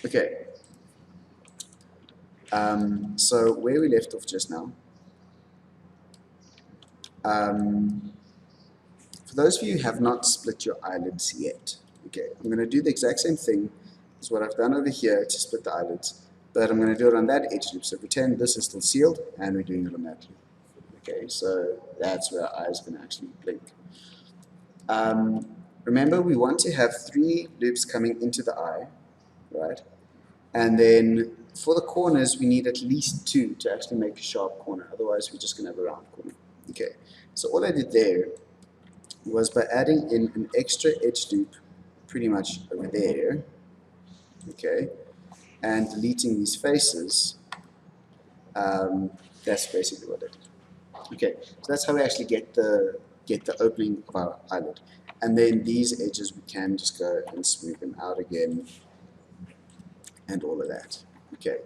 Okay. So where we left off just now, for those of you who have not split your eyelids yet, okay, I'm going to do the exact same thing as what I've done over here to split the eyelids, but I'm going to do it on that edge loop. So pretend this is still sealed, and we're doing it on that loop. Okay, so that's where our eyes are going to actually blink. Remember, we want to have 3 loops coming into the eye, right? And then for the corners, we need at least 2 to actually make a sharp corner. Otherwise, we're just going to have a round corner. Okay, so all I did there was by adding in an extra edge loop pretty much over there, okay, and deleting these faces, that's basically what I did. Okay, so that's how we actually get the opening of our eyelid. And then these edges we can just go and smooth them out again and all of that. Okay,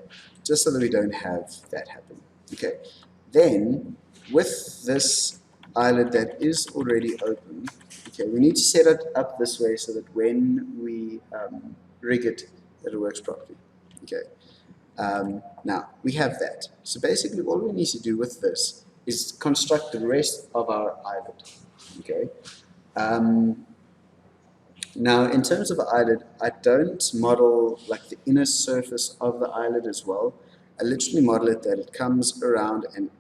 just so that we don't have that happen. Okay, then with this eyelid that is already open, okay, we need to set it up this way so that when we rig it, that it works properly. Okay, now we have that. So basically all we need to do with this is construct the rest of our eyelid. Okay. Now, in terms of the eyelid, I don't model like the inner surface of the eyelid as well. I literally model it that it comes around and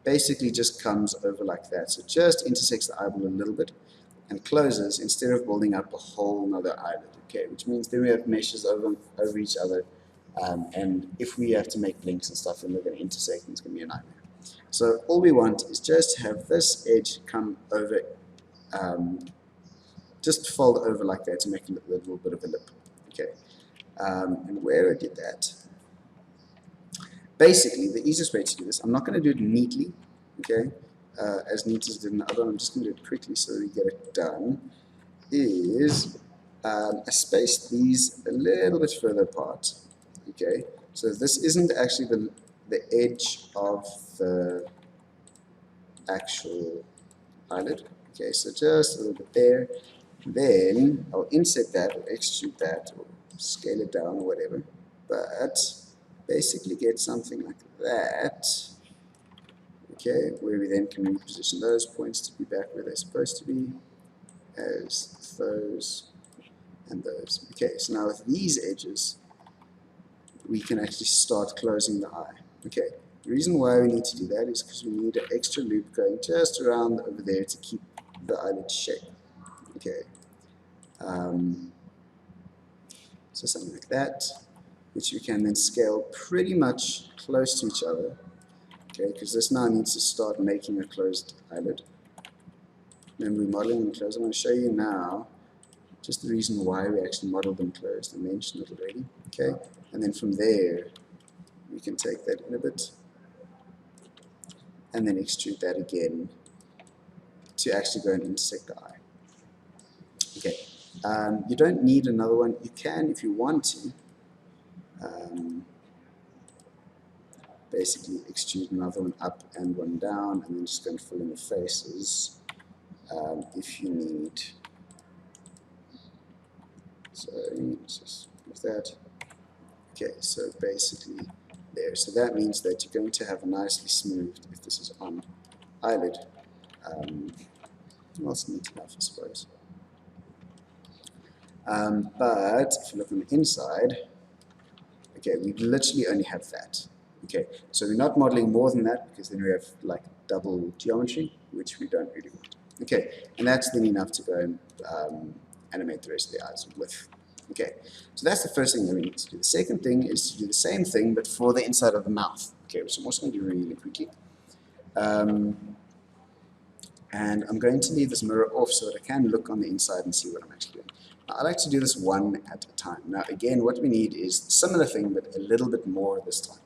basically just comes over like that. So it just intersects the eyeball a little bit and closes instead of building up a whole nother eyelid. Okay, which means then we have meshes over each other. And if we have to make links and stuff, then they're going to intersect and it's going to be a nightmare. So all we want is just to have this edge come over, just fold over like that to make a little bit of a lip. Okay, and where I did that, basically the easiest way to do this, I'm not going to do it neatly, okay, as neat as I did in the other one, I'm just going to do it quickly so that we get it done, is I spaced these a little bit further apart. Okay, so this isn't actually the edge of the actual eyelid. Okay, so just a little bit there. Then I'll inset that or extrude that or scale it down or whatever. But basically get something like that. Okay, where we then can reposition those points to be back where they're supposed to be, as those and those. Okay, so now with these edges, we can actually start closing the eye. Okay, the reason why we need to do that is because we need an extra loop going just around over there to keep the eyelid shape. Okay, so something like that, which we can then scale pretty much close to each other. Okay, because this now needs to start making a closed eyelid. Then we're modeling them closed. I'm going to show you now just the reason why we actually modeled them closed. I mentioned it already. Okay, and then from there we can take that in a bit and then extrude that again to actually go and intersect the eye. Okay, you don't need another one. You can if you want to. Basically extrude another one up and one down, and then just go and fill in the faces if you need. So just with that. Okay, so basically there. So that means that you're going to have a nicely smoothed, if this is on eyelid. Well, it's neat enough, I suppose. But if you look on the inside, okay, we literally only have that. Okay, so we're not modeling more than that because then we have like double geometry, which we don't really want. Okay, and that's then enough to go and animate the rest of the eyes with. Okay, so that's the first thing that we need to do. The second thing is to do the same thing, but for the inside of the mouth. Okay, which I'm also going to do really quickly. And I'm going to leave this mirror off so that I can look on the inside and see what I'm actually doing. Now, I like to do this one at a time. Now, again, what we need is a similar thing, but a little bit more this time.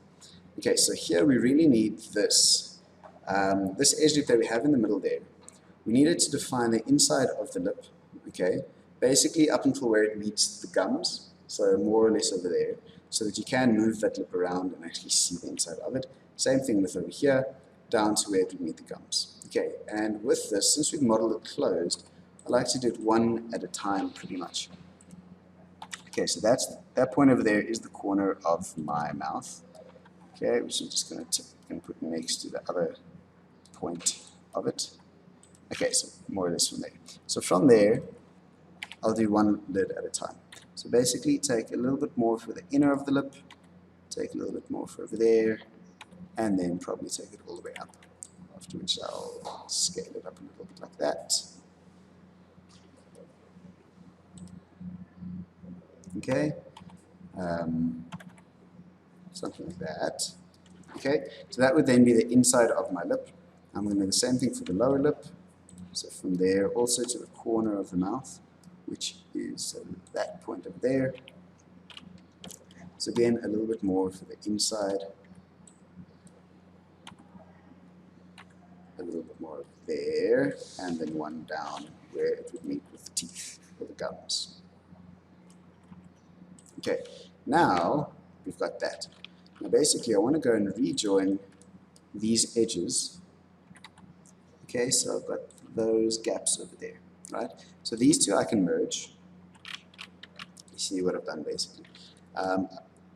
Okay, so here we really need this. This edge loop that we have in the middle there. We need it to define the inside of the lip, okay? Basically up until where it meets the gums, so more or less over there, so that you can move that lip around and actually see the inside of it. Same thing with over here, down to where it would meet the gums. Okay, and with this, since we've modeled it closed, I like to do it one at a time pretty much. Okay, so that point over there is the corner of my mouth. Okay, which I'm just going to put next to the other point of it. Okay, so more or less from there. So from there, I'll do one lid at a time. So basically, take a little bit more for the inner of the lip, take a little bit more for over there, and then probably take it all the way up. After which I'll scale it up a little bit like that. Okay, something like that. Okay, so that would then be the inside of my lip. I'm going to do the same thing for the lower lip. So from there also to the corner of the mouth, which is that point over there. So again, a little bit more for the inside, a little bit more there, and then one down where it would meet with the teeth or the gums. Okay, now we've got that. Now basically I want to go and rejoin these edges. Okay, so I've got those gaps over there, right? So these two I can merge. You see what I've done basically.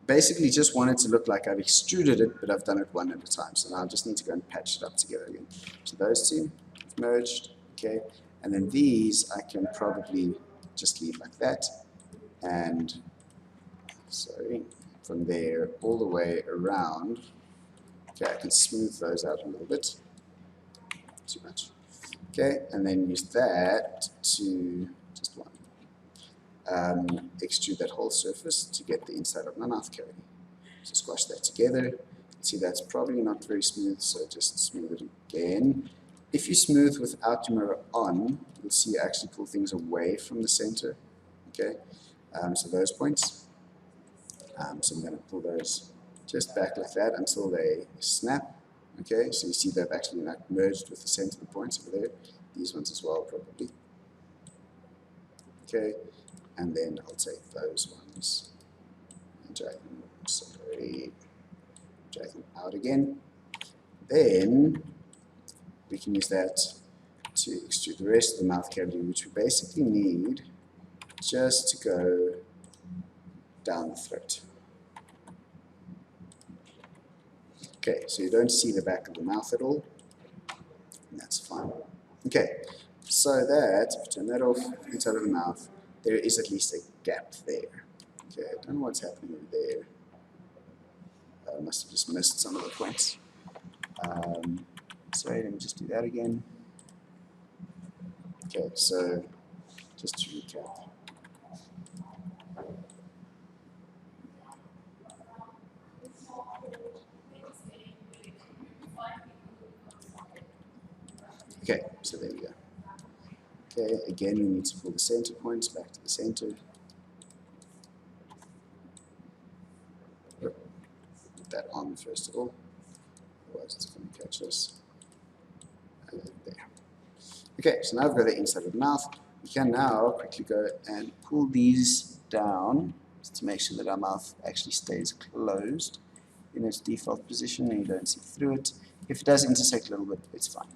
Basically just want it to look like I've extruded it, but I've done it one at a time. So now I just need to go and patch it up together again. So those two have merged, okay? And then these I can probably just leave like that. And, sorry, from there all the way around. Okay, I can smooth those out a little bit. Too much. Okay, and then use that to just one. Extrude that whole surface to get the inside of my mouth cavity. So squash that together. See, that's probably not very smooth, so just smooth it again. If you smooth without your mirror on, you'll see you actually pull things away from the center. Okay, so those points. So I'm going to pull those just back like that until they snap. Okay, so you see they've actually like merged with the center of the points over there. These ones as well, probably. Okay, and then I'll take those ones and drag them, drag them out again. Then we can use that to extrude the rest of the mouth cavity, which we basically need just to go down the throat. Okay, so you don't see the back of the mouth at all, and that's fine. Okay, so that, if you turn that off, inside of the mouth, there is at least a gap there. Okay, I don't know what's happening over there. I must have just missed some of the points. Sorry, let me just do that again. Okay, so just to recap. Okay, so there we go. Okay, again, we need to pull the center points back to the center. Put that on first of all, otherwise it's going to catch us. And there. Okay, so now I've got the inside of the mouth. We can now quickly go and pull these down to make sure that our mouth actually stays closed in its default position and you don't see through it. If it does intersect a little bit, it's fine.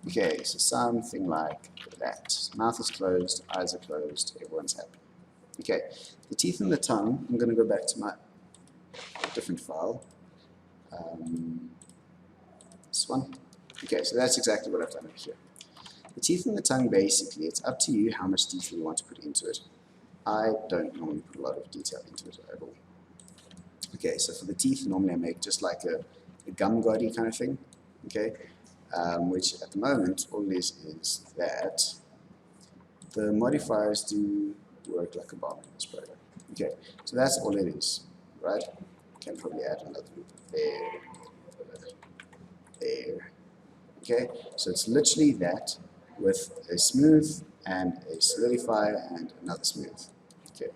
Okay, so something like that. Mouth is closed, eyes are closed, everyone's happy. Okay, the teeth and the tongue, I'm going to go back to my different file. This one. Okay, so that's exactly what I've done over here. The teeth and the tongue, basically, it's up to you how much detail you want to put into it. I don't normally put a lot of detail into it at all. Okay, so for the teeth, normally I make just like a gum goddy kind of thing. Okay, which at the moment, all it is that the modifiers do work like a bomb in this program. Okay, so that's all it is, right? Can probably add another loop there, there. Okay, so it's literally that with a smooth and a solidifier and another smooth. Okay,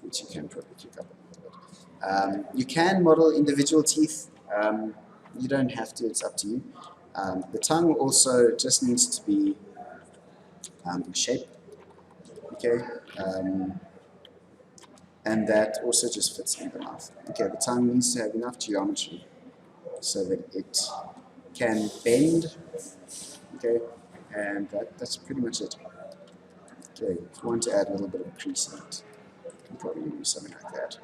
which you can probably kick up a little bit. You can model individual teeth. You don't have to, it's up to you. The tongue also just needs to be in shape. Okay, and that also just fits in the mouth. Okay, the tongue needs to have enough geometry so that it can bend. Okay, And that's pretty much it. Okay, if you want to add a little bit of a crease in it, you can probably do something like that.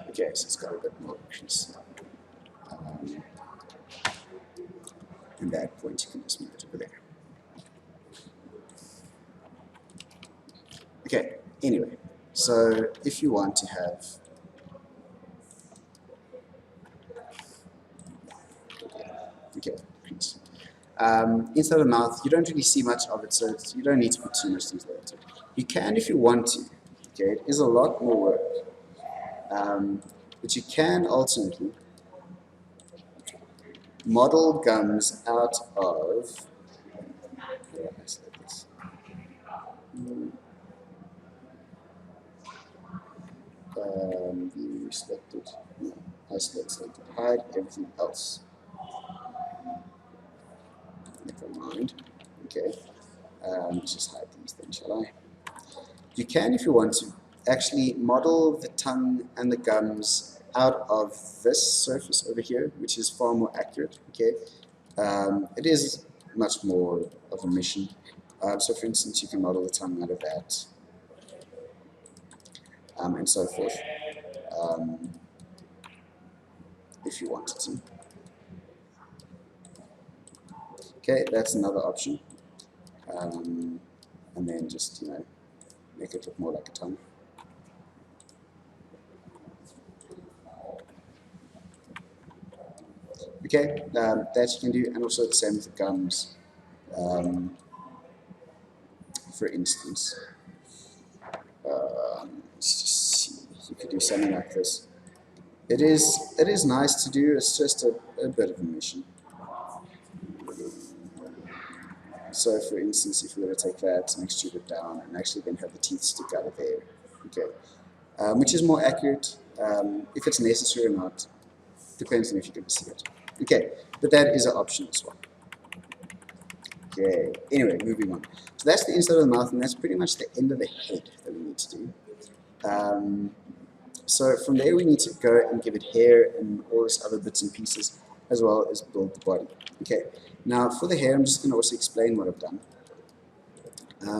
Okay, so it's got a bit more of a crease. And that point you can just move it over there. Okay, anyway, so if you want to have crease. Inside the mouth, you don't really see much of it, so you don't need to put too much detail into it. You can if you want to. Okay, it is a lot more work, but you can ultimately model gums out of. View selected. No, isolate selected. Hide everything else. Never mind. Okay. Let's just hide these then, shall I? You can, if you want to, actually model the tongue and the gums out of this surface over here, which is far more accurate. Okay. It is much more of a mission. So, for instance, you can model the tongue out of that, and so forth, if you wanted to. Okay, that's another option. And then just, make it look more like a tongue. Okay, that you can do, and also the same with the gums. For instance, let's just see, you could do something like this. It is nice to do, it's just a bit of a mission. So for instance, if we were to take that and extrude it down and actually then have the teeth stick out of there, okay, which is more accurate, if it's necessary or not, depends on if you can see it. Okay, but that is an option as well. Okay, anyway, moving on. So that's the inside of the mouth, and that's pretty much the end of the head that we need to do. So from there we need to go and give it hair and all this other bits and pieces, as well as build the body. Okay, now for the hair, I'm just going to also explain what I've done.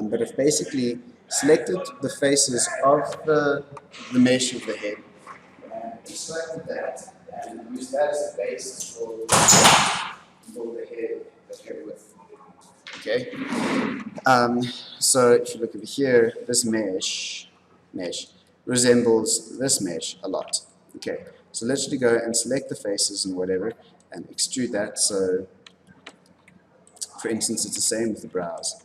But I've basically selected the faces of the mesh of the head, and extracted that, and used that as the basis for the hair that came with. Okay. So if you look over here, this mesh resembles this mesh a lot. Okay. So literally go and select the faces and whatever, and extrude that. So, for instance, it's the same with the brows,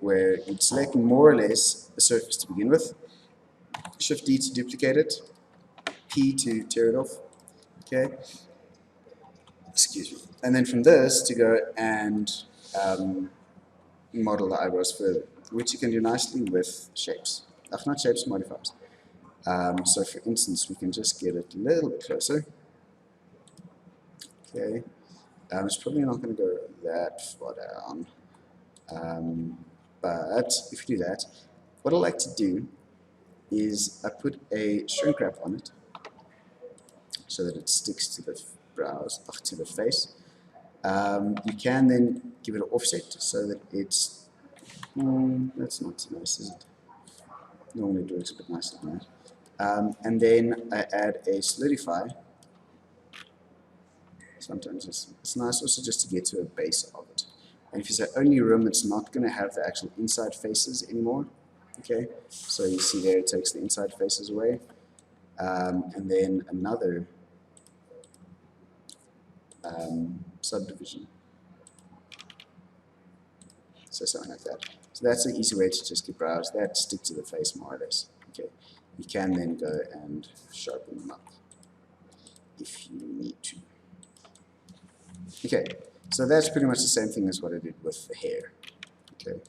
where you'd select more or less a surface to begin with. Shift D to duplicate it. P to tear it off. Okay. Excuse me. And then from this to go and model the eyebrows further, which you can do nicely with shapes. Not shapes, modifiers. So for instance, we can just get it a little bit closer. Okay. It's probably not going to go that far down. But if you do that, what I like to do is I put a shrink wrap on it so that it sticks to the brows, to the face. You can then give it an offset so that it's, that's not so nice, is it? Normally it looks a bit nicer than that. And then I add a solidify. Sometimes it's nice also just to get to a base of it. And if you say only room, it's not going to have the actual inside faces anymore. Okay, so you see there it takes the inside faces away. And then another subdivision. So something like that. So that's an easy way to just get brows that stick to the face more or less. Okay, you can then go and sharpen them up if you need to. Okay, so that's pretty much the same thing as what I did with the hair. Okay,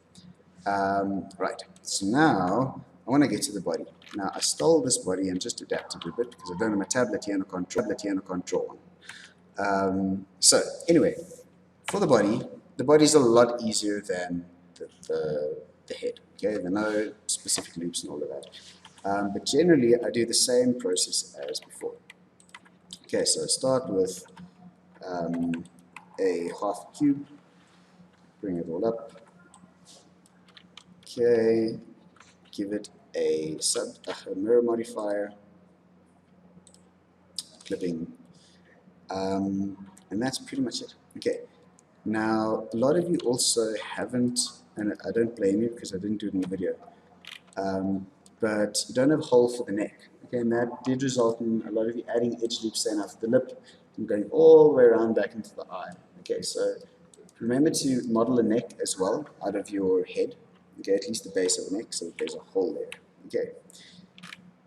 right. So now I want to get to the body. Now I stole this body and just adapted a bit because I don't have my tablet here and I can't draw one. So anyway, for the body is a lot easier than the head. Okay, there are no specific loops and all of that. But generally, I do the same process as before. Okay, so I start with a half cube, bring it all up. Okay, give it a mirror modifier, clipping, and that's pretty much it. Okay, now a lot of you also haven't, and I don't blame you because I didn't do it in the video, but you don't have a hole for the neck. Okay, and that did result in a lot of you adding edge loops saying after the lip and going all the way around back into the eye. Okay, so remember to model a neck as well out of your head. Okay, at least the base of the neck, so that there's a hole there. Okay,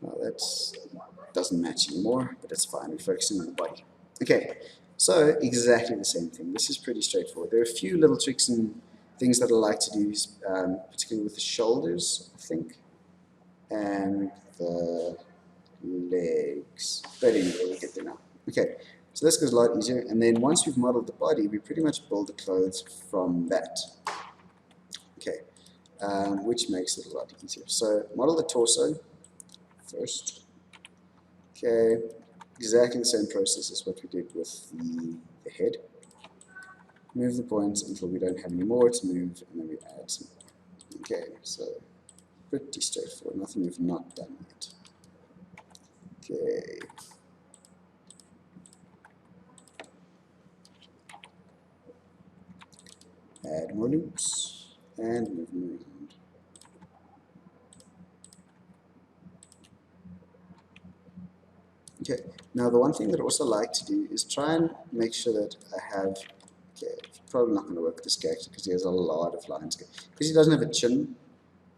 now that doesn't match anymore, but it's fine. We're focusing on the body. Okay, so exactly the same thing. This is pretty straightforward. There are a few little tricks and things that I like to do, particularly with the shoulders, I think, and the legs. But anyway, we'll get there now. Okay, so this goes a lot easier. And then once we've modeled the body, we pretty much build the clothes from that. Okay, which makes it a lot easier. So model the torso first. Okay, exactly the same process as what we did with the head. Move the points until we don't have any more to move, and then we add some. Okay, so pretty straightforward, nothing we've not done yet. Okay. Add more loops and move them around. Okay, now the one thing that I also like to do is try and make sure that I have, okay, it's probably not going to work with this character because he has a lot of lines. Because he doesn't have a chin,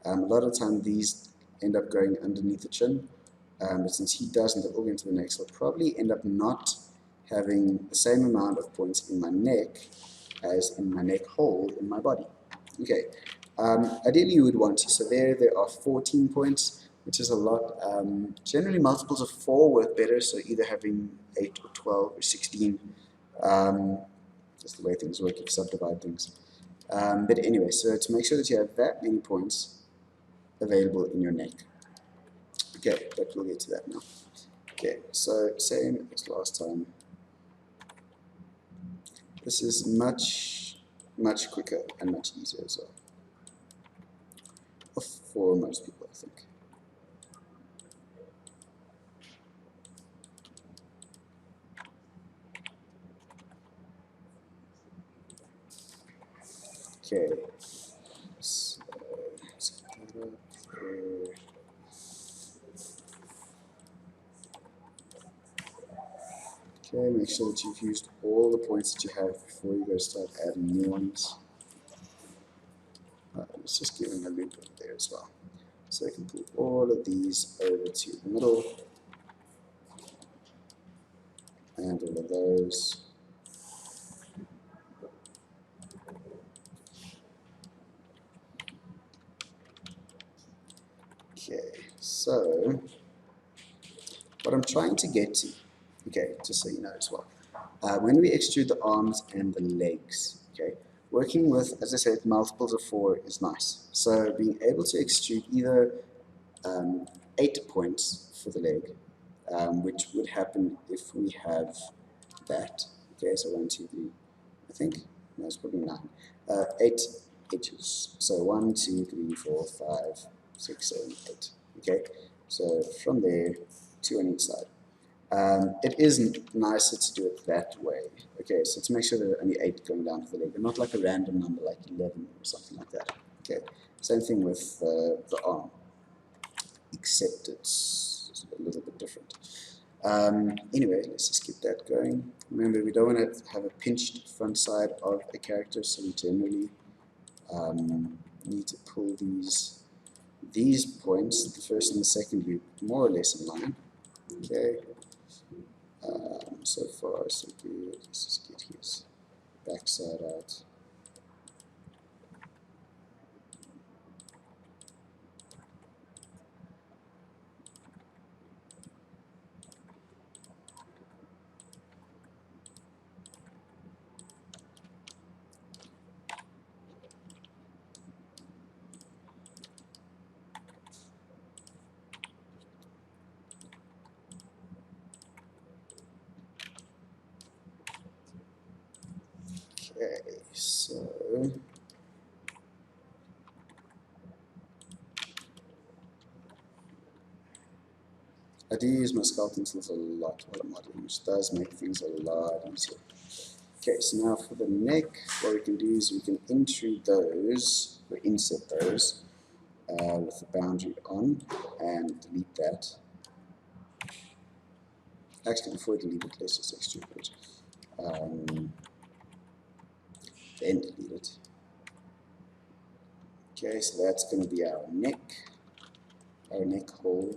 a lot of the time these end up going underneath the chin, but since he doesn't, they'll all go into the neck, so I'll probably end up not having the same amount of points in my neck as in my neck hole in my body. Okay, ideally you would want to, so there are 14 points, which is a lot. Generally multiples of 4 work better, so either having 8 or 12 or 16, that's the way things work if you subdivide things. But anyway, so to make sure that you have that many points available in your neck. Okay, but we'll get to that now. Okay, so same as last time. This is much quicker and much easier as well. For most people, I think. Okay, so set that up there. Okay, make sure that you've used all the points that you have before you go start adding new ones. Let's just give them a loop over there as well. So I can pull all of these over to the middle, and all of those. Okay, so what I'm trying to get to, okay, just so you know as well, when we extrude the arms and the legs, okay, working with, as I said, multiples of 4 is nice. So being able to extrude either 8 points for the leg, which would happen if we have that. Okay, so 1, 2, 3, I think, no, it's probably 9. 8 edges. So 1, 2, 3, 4, 5, 6, 7, 8. Okay, so from there, 2 on each side. It is nicer to do it that way. Okay, so to make sure there are only 8 going down to the leg, and not like a random number like 11 or something like that. Okay, same thing with the arm, except it's a little bit different. Anyway, let's just keep that going. Remember, we don't want to have a pinched front side of a character, so we generally need to pull these points, the first and the second loop, more or less in line. Okay. So far, so good. Let's just get his backside out. so I do use my sculpting tools a lot while I'm modeling, which does make things a lot easier. Okay, so now for the neck, what we can do is we can intrude those, or inset those, with the boundary on, and delete that. Actually, before I delete it, let's just extrude it. Then delete it. Okay, so that's going to be our neck hole.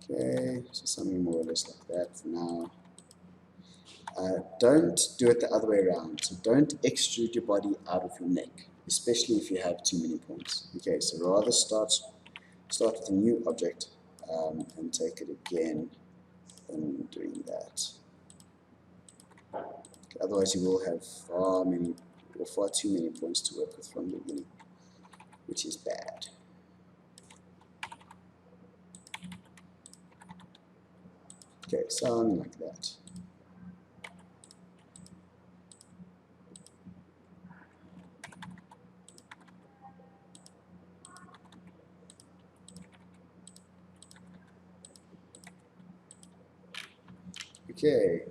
Okay, so something more or less like that for now. Don't do it the other way around. So don't extrude your body out of your neck, especially if you have too many points. Okay, so rather start with a new object and take it again when doing that. Okay, otherwise you will have far too many points to work with from the beginning, which is bad. Okay, something like that. Okay,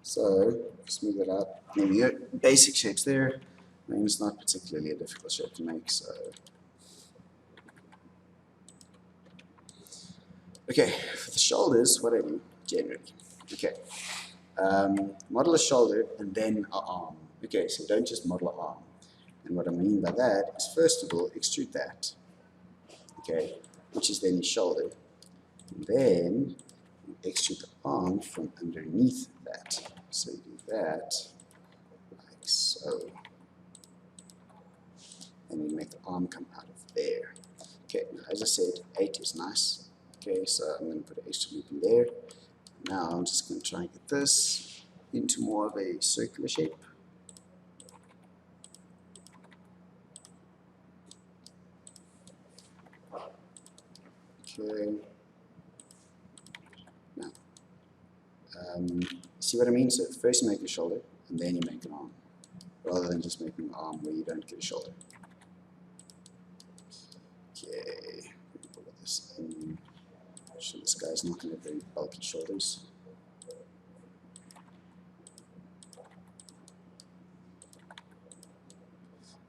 so smooth it out. There we go. Basic shapes there. I mean, it's not particularly a difficult shape to make, so. Okay, for the shoulders, what I do generally. Okay, model a shoulder and then an arm. Okay, so don't just model an arm. And what I mean by that is, first of all, extrude that. Okay, which is then your shoulder. And then you extrude the arm from underneath that. So you do that like so. And you make the arm come out of there. Okay, now as I said, 8 is nice. Okay, so I'm going to put an extra loop in there. Now I'm just going to try and get this into more of a circular shape. Okay. Now, see what I mean? So first you make a shoulder, and then you make an arm, rather than just making an arm where you don't get a shoulder. Okay, put this in. So this guy's not going to have very bulky shoulders.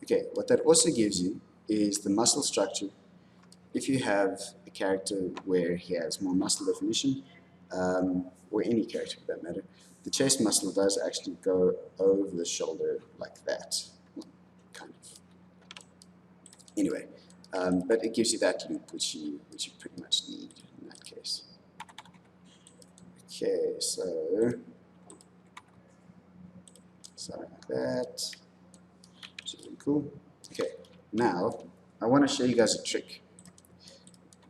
Okay, what that also gives you is the muscle structure. If you have a character where he has more muscle definition, or any character for that matter, the chest muscle does actually go over the shoulder like that, well, kind of. Anyway, but it gives you that loop which you pretty much need in that case. Okay, so something like that, which is really cool. Okay, now I want to show you guys a trick.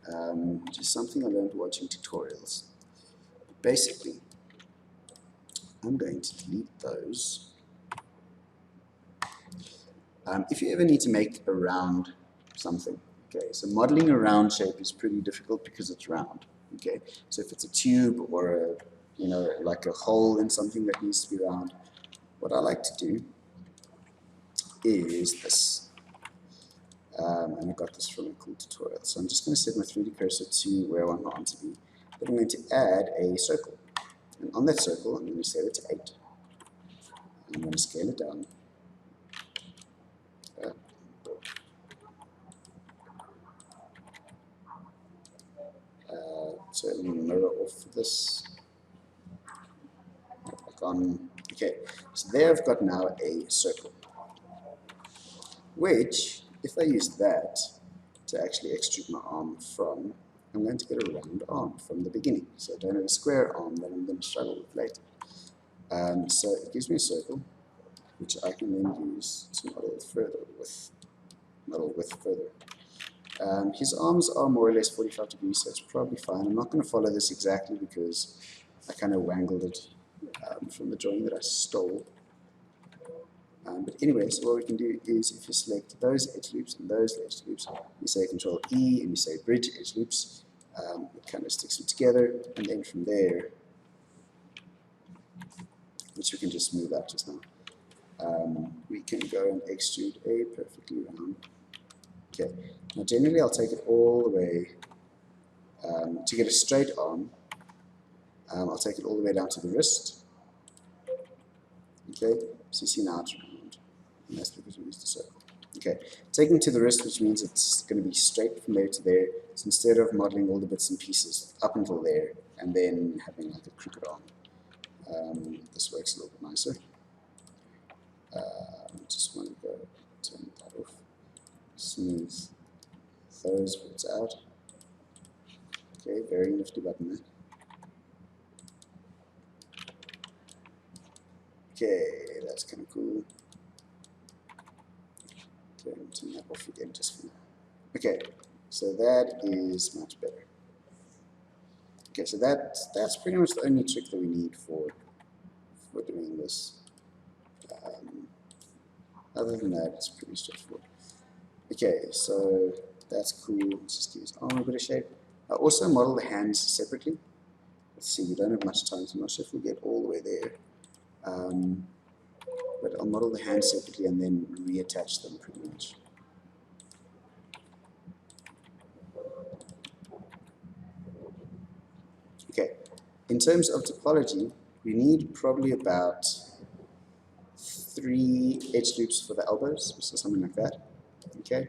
Which is something I learned watching tutorials. Basically, I'm going to delete those. If you ever need to make a round something, okay, so modeling a round shape is pretty difficult because it's round, okay. So if it's a tube or like a hole in something that needs to be round, what I like to do is this. And I got this from a cool tutorial. So I'm just going to set my 3D cursor to where I want my arm to be. But I'm going to add a circle. And on that circle, I'm going to set it to 8. I'm going to scale it down. So I'm going to mirror off this. Okay, so there I've got now a circle. Which, if I use that to actually extrude my arm from, I'm going to get a round arm from the beginning. So I don't have a square arm that I'm going to struggle with later. So it gives me a circle, which I can then use to model with further. His arms are more or less 45 degrees, so it's probably fine. I'm not going to follow this exactly because I kind of wangled it from the drawing that I stole. But anyway, so what we can do is if you select those edge loops and those edge loops, you say Control E and you say bridge edge loops, it kind of sticks them together, and then from there which we can just smooth out just now. We can go and extrude a perfectly round. Okay, now generally I'll take it all the way, to get a straight arm, I'll take it all the way down to the wrist. Okay, so you see now it's round, and that's because we used the circle. Okay, taking to the wrist, which means it's going to be straight from there to there. So instead of modeling all the bits and pieces up until there, and then having like a crooked arm, this works a little bit nicer. Just want to go turn that off, smooth those bits out. Okay, very nifty button there. Okay, that's kind of cool. Okay, I'll turn that off again just for now. Okay, so that is much better. Okay, so that's pretty much the only trick that we need for doing this. Other than that, it's pretty straightforward. Okay, so that's cool. Let's just give his arm a bit of shape. I also model the hands separately. Let's see, we don't have much time, so I'm not sure if we'll get all the way there. But I'll model the hands separately and then reattach them pretty much. Okay, in terms of topology, we need probably about 3 edge loops for the elbows, so something like that. Okay,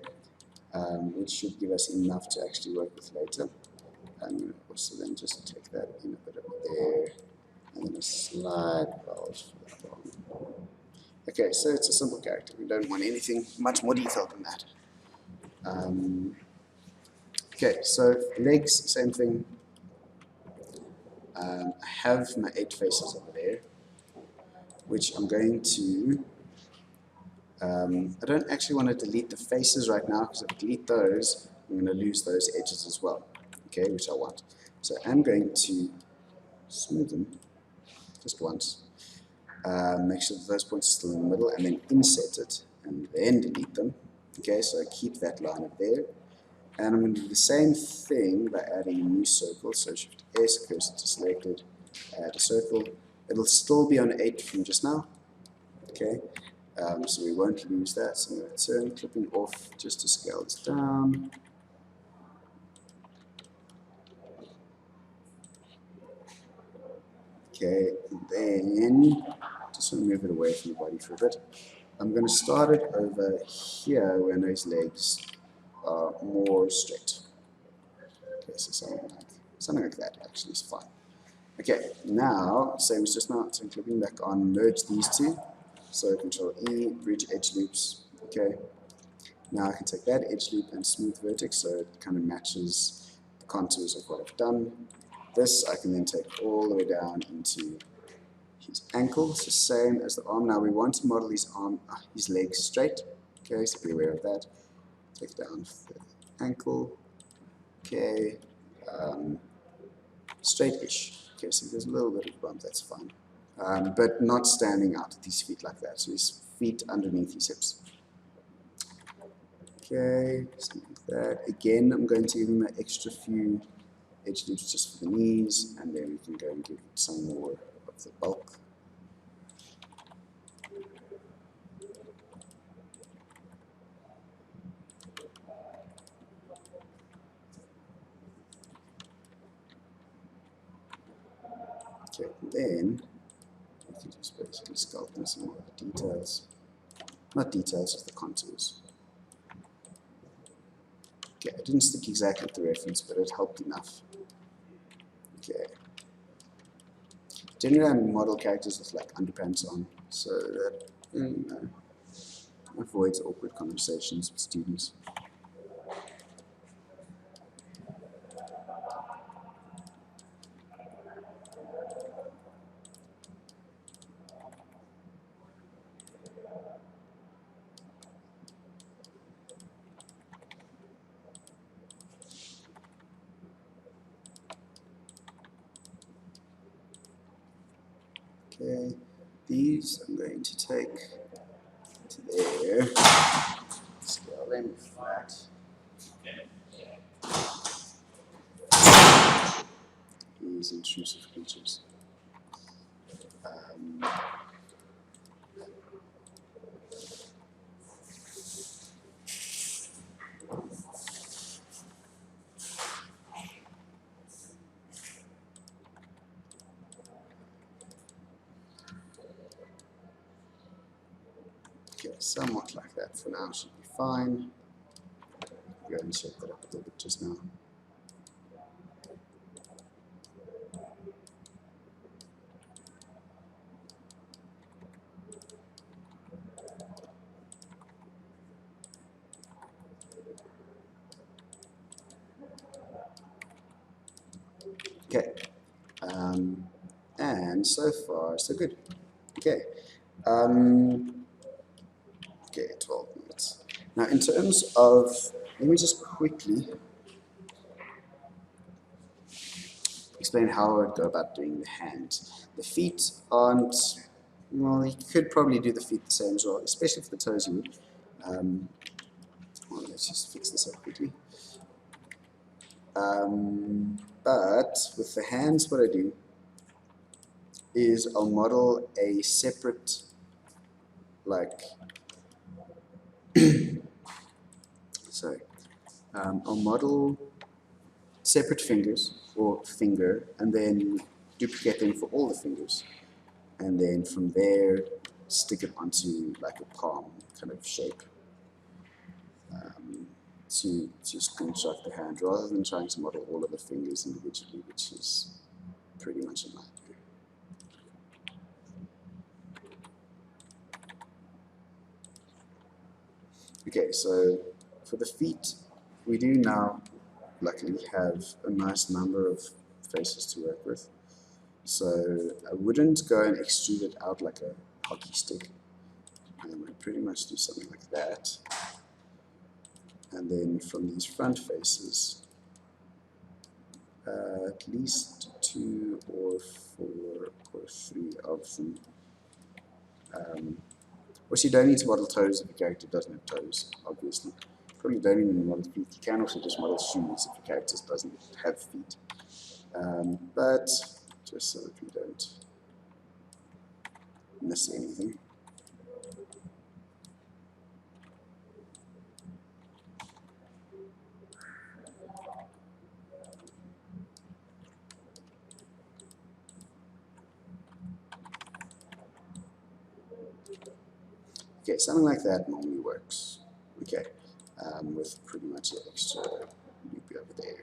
which should give us enough to actually work with later. I'm going to also then just take that in a bit over there, and then a slight bulge for that one. Okay, so it's a simple character. We don't want anything much more detailed than that. Okay, so legs, same thing. I have my 8 faces over there, which I'm going to, I don't actually want to delete the faces right now, because if I delete those, I'm going to lose those edges as well, okay, which I want. So I'm going to smooth them just once, make sure that those points are still in the middle, and then inset it, and then delete them. Okay, so I keep that line up there. And I'm going to do the same thing by adding a new circle. So Shift S, cursor to selected, add a circle. It'll still be on 8 from just now. Okay, so we won't lose that. So I'm going to turn clipping off just to scale this down. Okay, and then just want to move it away from the body for a bit. I'm going to start it over here when those legs are more straight. Okay, so something like that actually is fine. Okay, now, same as just now, so clipping back on, merge these two. So Control E, bridge edge loops. Okay, now I can take that edge loop and smooth vertex so it kind of matches the contours of what I've done. This I can then take all the way down into his ankle. It's the same as the arm. Now we want to model his legs straight. Okay, so be aware of that. Take down the ankle. Okay, straight-ish. Okay, so there's a little bit of bump, that's fine. But not standing out at his feet like that. So his feet underneath his hips. Okay, something like that. Again, I'm going to give him an extra few edge loops just for the knees, and then we can go and give some more of the bulk. Okay, then we can just basically sculpt in some more of the details. Not details, just the contours. Okay, I didn't stick exactly at the reference, but it helped enough. Okay. Generally, I model characters with like underpants on, so that avoids awkward conversations with students. Okay, these I'm going to take to there, scale them flat. These intrusive creatures. somewhat like that for now should be fine. Go and shape that up a little bit just now. Okay, and so far so good. Okay, okay, 12 minutes. Now in terms of, let me just quickly explain how I would go about doing the hands. The feet aren't, well, you could probably do the feet the same as well, especially for the toes you would. Well, let's just fix this up quickly. But with the hands, what I do is I'll model a separate, like, sorry, I'll model separate fingers, or finger, and then duplicate them for all the fingers. And then from there, stick it onto like a palm kind of shape to construct the hand, rather than trying to model all of the fingers individually, which is pretty much a nightmare. Okay, so for the feet, we do now luckily have a nice number of faces to work with. So I wouldn't go and extrude it out like a hockey stick. I'd pretty much do something like that. And then from these front faces, at least 2 or 4 or 3 of them. Also, you don't need to model toes if your character doesn't have toes, obviously. Probably don't even model feet. You can also just model shoes if your character doesn't have feet. But just so that we don't miss anything. Okay, something like that normally works. Okay, with pretty much an extra loop over there.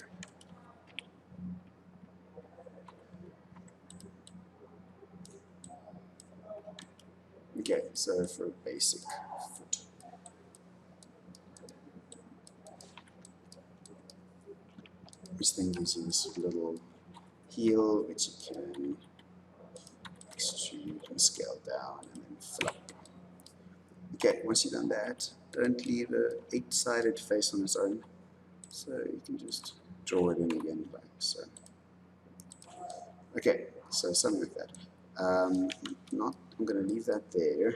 Okay, so for a basic foot. This thing uses this little heel, which you can extrude and scale down and then fill up. Okay, once you've done that, don't leave a 8-sided face on its own. So you can just draw it in again like so. Okay, so something like that. I'm going to leave that there.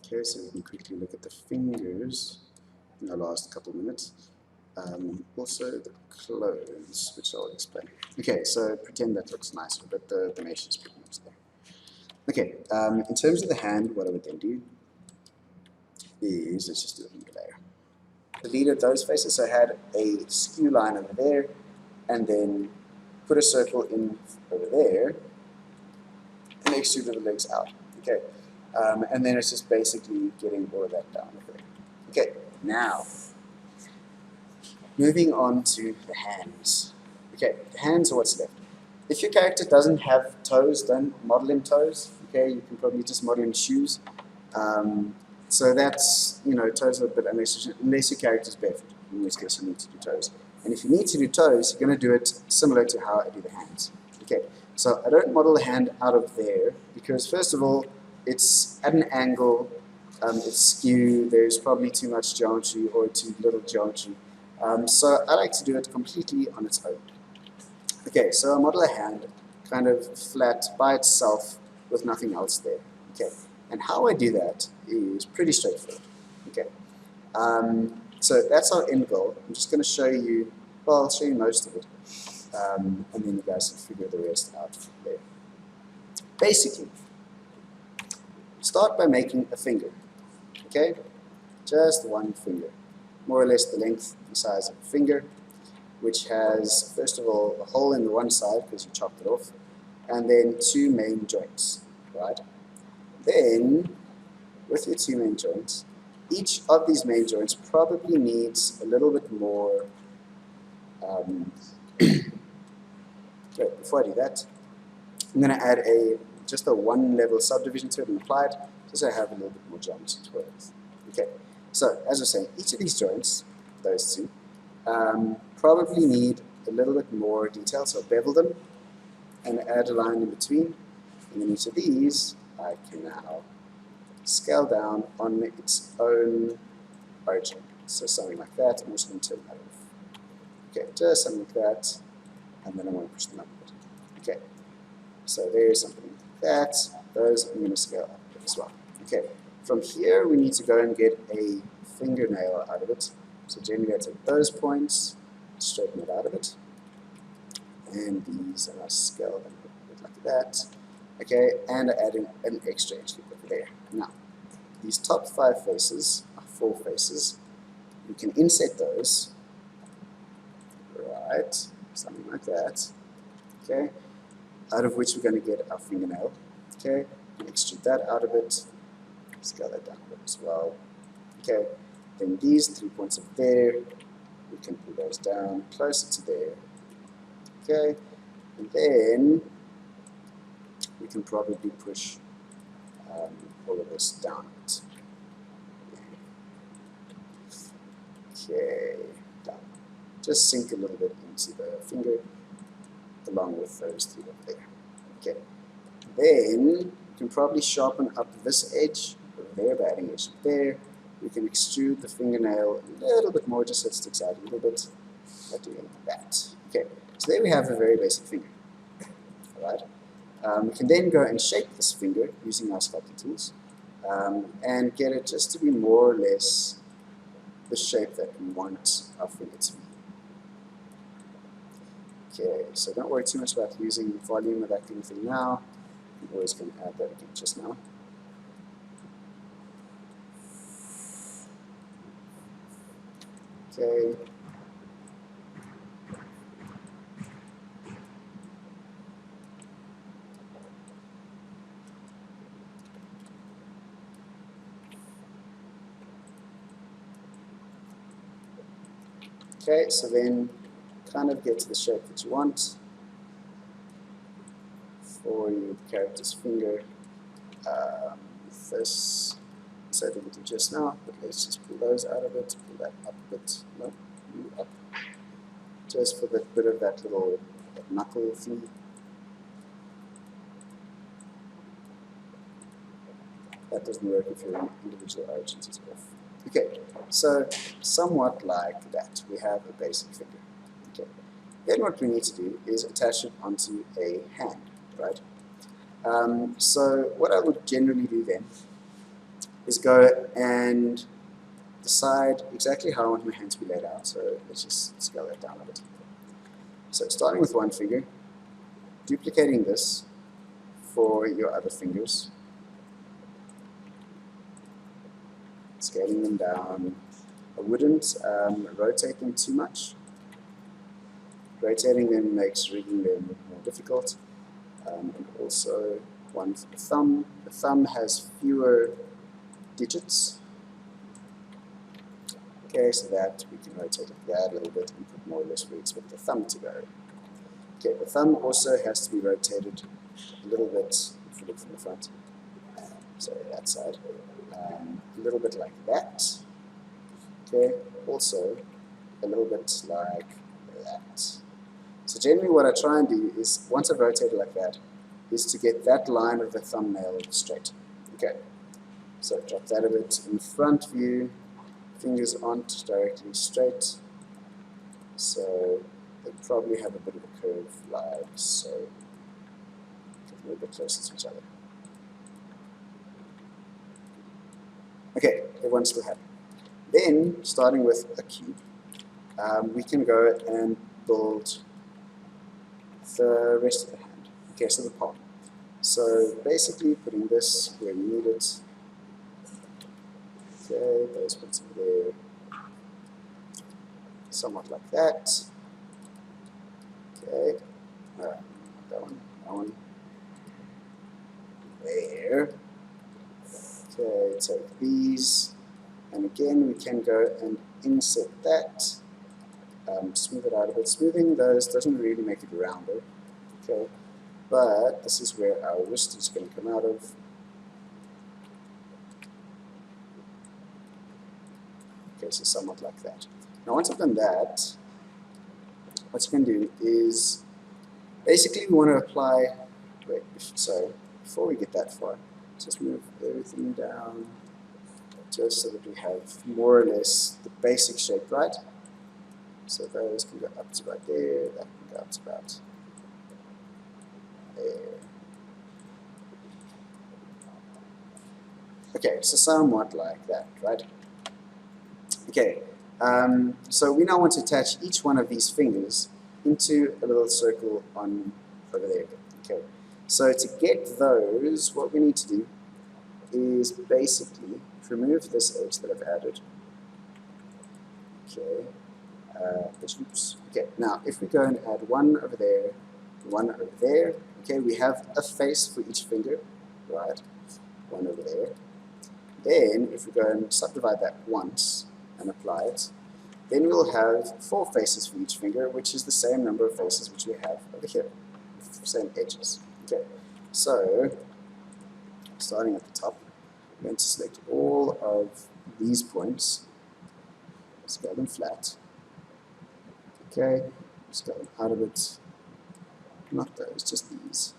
Okay, so we can quickly look at the fingers in the last couple of minutes. Also the clothes, which I'll explain. Okay, so pretend that looks nicer, but the mesh is pretty much there. Okay, in terms of the hand, what I would then do is, let's just do a finger layer. Deleted those faces, so I had a skew line over there, and then put a circle in over there, and extruded the legs out. Okay, and then it's just basically getting all of that down there. Okay, now moving on to the hands. Okay, the hands are what's left. If your character doesn't have toes, don't model him toes. Okay, you can probably just model him shoes. So that's, toes are a bit unnecessary unless your character's barefoot, in which case you need to do toes. And if you need to do toes, you're going to do it similar to how I do the hands. Okay, so I don't model the hand out of there because first of all, it's at an angle, it's skewed, there's probably too much geometry or too little geometry. So I like to do it completely on its own. Okay, so I model a hand kind of flat by itself with nothing else there. Okay, and how I do that is pretty straightforward. Okay, so that's our end goal. I'm just going to show you, well, I'll show you most of it, and then you guys can figure the rest out from there. Basically, start by making a finger. Okay, just one finger. more or less the length and size of a finger, which has, first of all, a hole in the one side because you chopped it off, and then two main joints, right? Then, with your two main joints, each of these main joints probably needs a little bit more. Okay, before I do that, I'm going to add just a one-level subdivision to it and apply it, just so I have a little bit more geometry to work with. Okay, so as I was saying, each of these joints, those two, probably need a little bit more detail, so I'll bevel them and add a line in between, and then each of these I can now scale down on its own origin. So something like that. I'm just going to turn that off. Okay, just something like that, and then I want to push them up a bit. Okay, so there's something like that. Those I'm going to scale up a bit as well. Okay, from here we need to go and get a fingernail out of it. So generally I take those points, straighten it out of it, and these are scaled a bit like that. Okay, and I add an extra edge loop over there. Now, these top 5 faces, 4 faces, we can inset those, right, something like that, okay, out of which we're going to get our fingernail, okay, extrude that out of it, scale that down a bit as well, okay, then these 3 points up there, we can pull those down closer to there, okay, and then we can probably push all of this down a bit. Okay, down. Just sink a little bit into the finger along with those 3 up there. Okay, then we can probably sharpen up this edge over there by adding edge there. We can extrude the fingernail a little bit more just so it sticks out a little bit by doing that. Okay, so there we have a very basic finger. Alright. We can then go and shape this finger using our sculpting tools and get it just to be more or less the shape that we want our finger to be. Okay, so don't worry too much about using volume or that kind of thing now. I'm always going to add that again just now. Okay. Okay, so then kind of get to the shape that you want for your character's finger. This so that we did just now, but let's just pull those out of it, pull that up a bit, no, you up, just for the bit of that little knuckle thing. That doesn't work if your individual origins is off. Okay, so somewhat like that, we have a basic finger. Okay, then what we need to do is attach it onto a hand, right? So what I would generally do then is go and decide exactly how I want my hand to be laid out. So let's just scale that down a bit. So starting with one finger, duplicating this for your other fingers, scaling them down. I wouldn't rotate them too much. Rotating them makes rigging them more difficult. And also one for the thumb. The thumb has fewer digits. Okay, so that we can rotate it that a little bit and put more or less where we expect the thumb to go. Okay, the thumb also has to be rotated a little bit, if you look from the front, so that side, a little bit like that. Okay, also a little bit like that. So generally what I try and do is, once I've rotated like that, is to get that line of the thumbnail straight. Okay, so drop that a bit in front view, fingers aren't directly straight, so they probably have a bit of a curve like so. Get a little bit closer to each other. Okay, everyone's still happy. Then, starting with a cube, we can go and build the rest of the hand. Okay, so the palm. So basically putting this where we need it. Okay, those bits over there. somewhat like that. Okay, that one there. Okay, take these, and again we can go and inset that, smooth it out a bit. Smoothing those doesn't really make it rounder, okay, but this is where our wrist is going to come out of. Okay, so somewhat like that. Now once I've done that, what you can do is basically we want to apply, so before we get that far, just move everything down just so that we have more or less the basic shape, right? So those can go up to about there, that can go up to about there. Okay, so somewhat like that, right? Okay, so we now want to attach each one of these fingers into a little circle on over there. Okay, so to get those, what we need to do is basically remove this edge that I've added. Okay, oops. Okay, now if we go and add one over there, one over there, okay, we have a face for each finger, right? One over there. Then if we go and subdivide that once and apply it, then we'll have 4 faces for each finger, which is the same number of faces which we have over here, same edges. Okay, so starting at the top, I'm going to select all of these points, scale them flat. Okay, scale them out of it, not those, just these.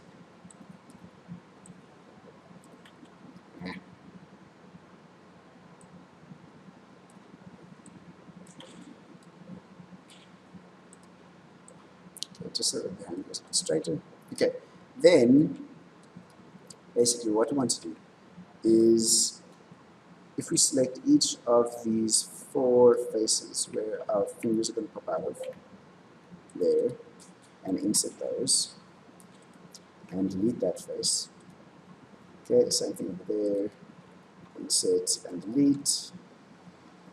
Just so that the hand goes a bit straighter. Okay, then basically what we want to do is if we select each of these 4 faces where our fingers are going to pop out of there and insert those and delete that face. Okay, same thing over there, insert and delete.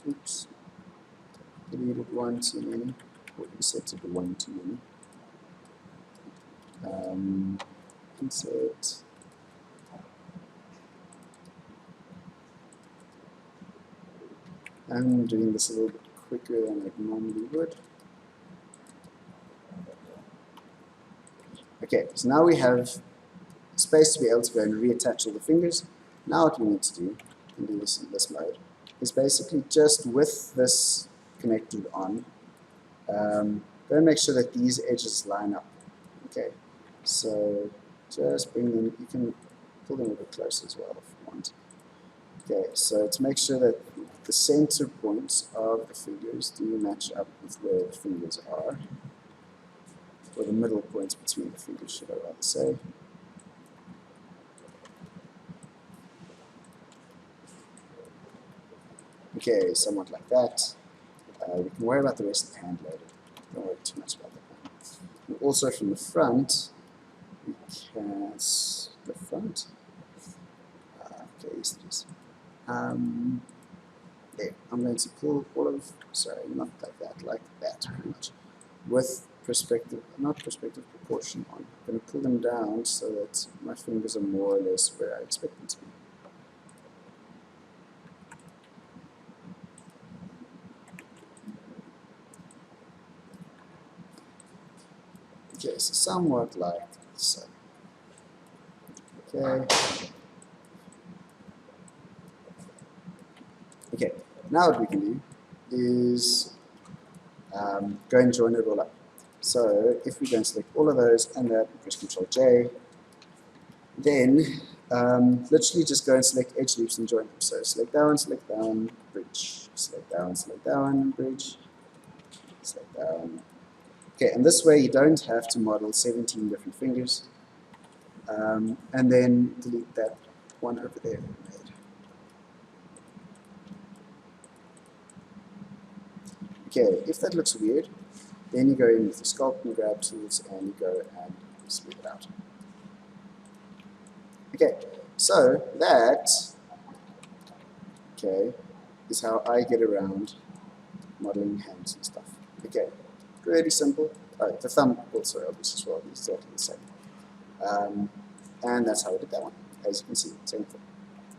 Oops, deleted one too many, or inserted one too many. Insert. I'm doing this a little bit quicker than I normally would. Okay, so now we have space to be able to go and reattach all the fingers. Now what we need to do, and do this in this mode, is basically just with this connected on, go and make sure that these edges line up. Okay, so just bring them, you can pull them a bit closer as well if you want. Okay, so to make sure that the center points of the fingers do match up with where the fingers are, or the middle points between the fingers, should I rather say. Okay, somewhat like that. We can worry about the rest of the hand later. Don't worry too much about that. And also from the front, we can, the front, okay, yes it is. There, I'm going to pull all of, sorry, not like that, pretty much, with perspective, not perspective, proportion on. I'm going to pull them down so that my fingers are more or less where I expect them to be. Okay, so somewhat like so. Okay. Okay, now what we can do is go and join it all up. So if we go and select all of those and that, press Ctrl J, then literally just go and select edge loops and join them. So select that one, bridge. Select that one, bridge. Select that one. Okay, and this way you don't have to model 17 different fingers. And then delete that one over there that we made. Okay, if that looks weird, then you go in with the sculpt and grab tools and you go and smooth it out. Okay, so that, okay, is how I get around modeling hands and stuff. Okay, pretty simple. Oh, the thumb also obvious as well, exactly the same. And that's how I did that one, as you can see, same thing.